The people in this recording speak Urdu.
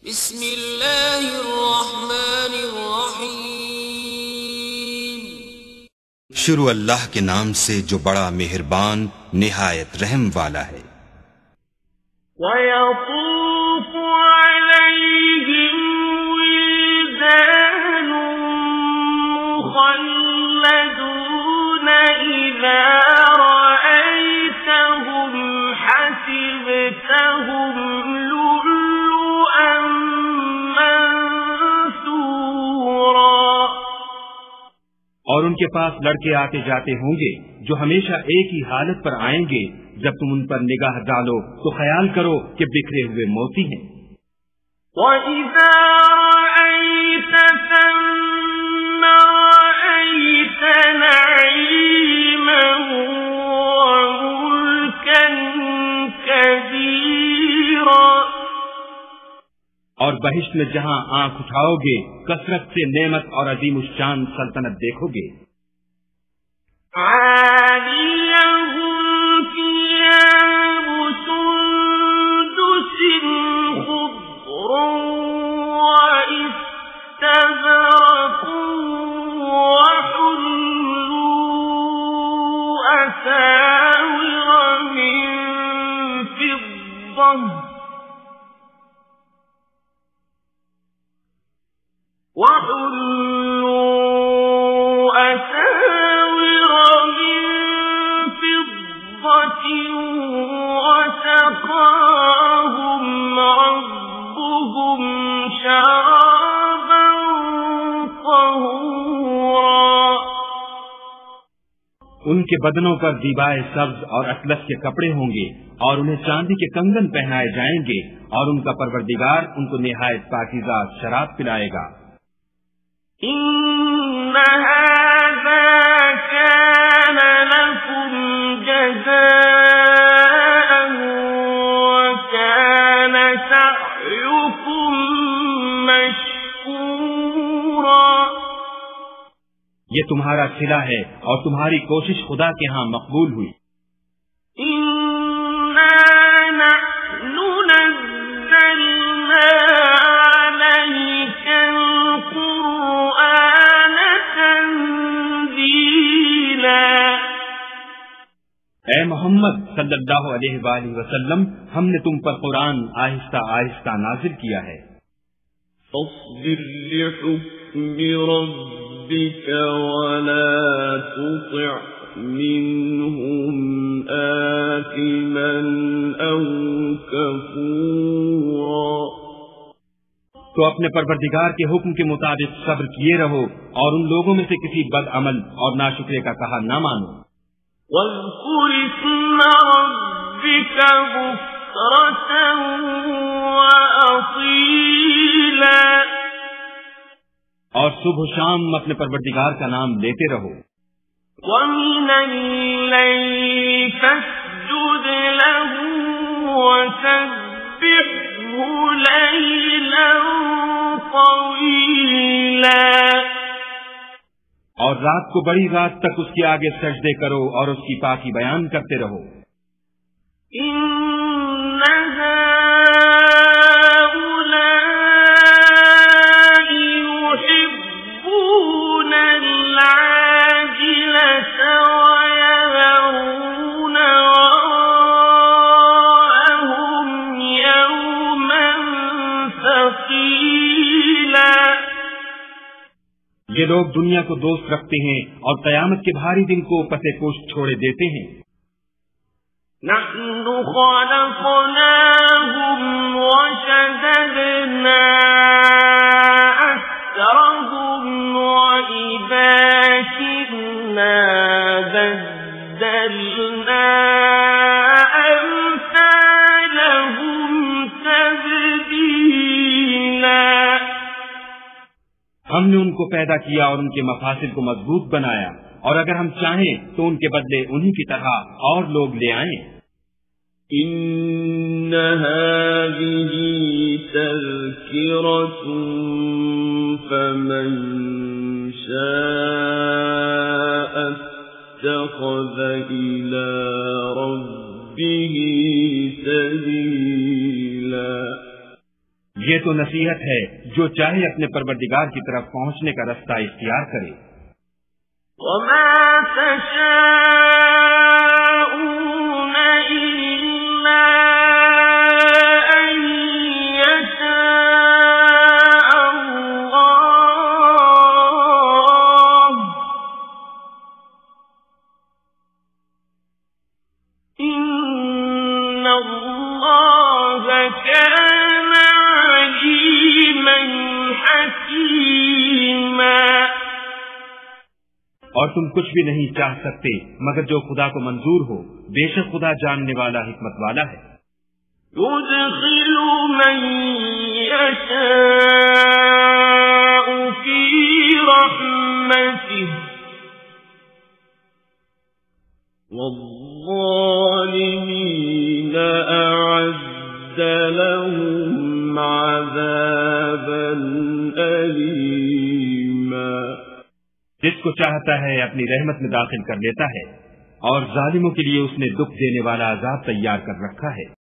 بسم اللہ الرحمن الرحیم۔ شروع اللہ کے نام سے جو بڑا مہربان نہایت رحم والا ہے۔ وَيَطُوفُ عَلَيْهِمْ وِلْدَانٌ مُّخَلَّدُونَ إِذَا رَأَيْتَهُمْ حَسِبْتَهُمْ لُؤْلُؤًا مَّنثُورًا۔ اور ان کے پاس لڑکے آتے جاتے ہوں گے جو ہمیشہ ایک ہی حالت پر آئیں گے، جب تم ان پر نگاہ ڈالو تو خیال کرو کہ بکھرے ہوئے موتی ہیں۔ وَإِذَا رَأَيْتَ ثَمَّ رَأَيْتَ نَعِيمًا وَمُلْكًا كَبِيرًا۔ اور بہشت میں جہاں آنکھ اٹھاؤ گے کثرت سے نعمت اور عظیم الشان سلطنت دیکھو گے۔ عَالِيَهُمْ ثِيَابُ سُندُسٍ خُضْرٌ وَإِسْتَبْرَقٌ وَحُلُّوا أَسَاوِرَ مِن فِضَّةٍ وَسَقَاهُمْ رَبُّهُمْ شَرَابًا طَهُورًا۔ ان کے بدنوں پر دیبائے سبز اور اطلس کے کپڑے ہوں گے، اور انہیں چاندی کے کنگن پہنائے جائیں گے، اور ان کا پروردگار ان کو نہایت پاکیزہ شراب پلائے گا۔ إِنَّ هَذَا كَانَ لَكُمْ جَزَاءً وَكَانَ سَعْيُكُمْ مَشْكُورًا۔ یہ تمہارا صلہ ہے اور تمہاری کوشش خدا کے ہاں مقبول ہوئی۔ إِنَّا نَحْنُ نَزَّلْنَا عَلَيْكَ الْقُرْآنَ تَنزِيلًا۔ اے محمد صلی اللہ علیہ وآلہ وسلم، ہم نے تم پر قرآن آہستہ آہستہ نازل کیا ہے۔ فاصبر لحكم ربك ولا تطع منهم آثما أو كفورا۔ تو اپنے پروردگار کے حکم کے مطابق صبر کیے رہو، اور ان لوگوں میں سے کسی بد عمل اور ناشکرے کا کہا نہ مانو۔ واذكر اسم ربك بكرة وأصيلا۔ اور صبح و شام اپنے پروردگار کا نام لیتے رہو۔ ومن الليل فاسجد له وسبحه ليلا طويلا۔ اور رات کو بڑی رات تک اس کے آگے سجدے کرو اور اس کی پاکی بیان کرتے رہو۔ إِنَّ هَؤُلَاءِ يُحِبُّونَ الْعَاجِلَةَ وَيَذَرُونَ وَرَاءَهُمْ يَوْمًا ثَقِيلًا۔ یہ لوگ دنیا کو دوست رکھتے ہیں اور قیامت کے بھاری دن کو پس پشت چھوڑے دیتے ہیں۔ نحن خلقناهم وشددنا أسرهم وإذا شئنا بدلنا أمثالهم تبديلا۔ ہم نے ان کو پیدا کیا اور ان کے مفاصل کو مضبوط بنایا، اور اگر ہم چاہیں تو ان کے بدلے انہی کی طرح اور لوگ لے آئیں۔ إن هذه تذكرة فمن شاء اتخذ إلى ربه سبيلا۔ یہ تو نصیحت ہے، جو چاہے اپنے پروردگار کی طرف پہنچنے کا رستہ اختیار کرے۔ وما تشاءون إلا أن يشاء الله إن الله كان عليما حكيما۔ اور تم کچھ بھی نہیں چاہ سکتے مگر جو خدا کو منظور ہو، بے شک خدا جاننے والا حکمت والا ہے۔ يدخل من يشاء في رحمته والظالمين أعد لهم عذابا أليما۔ جس کو چاہتا ہے اپنی رحمت میں داخل کر لیتا ہے، اور ظالموں کے لیے اس نے دکھ دینے والا عذاب تیار کر رکھا ہے۔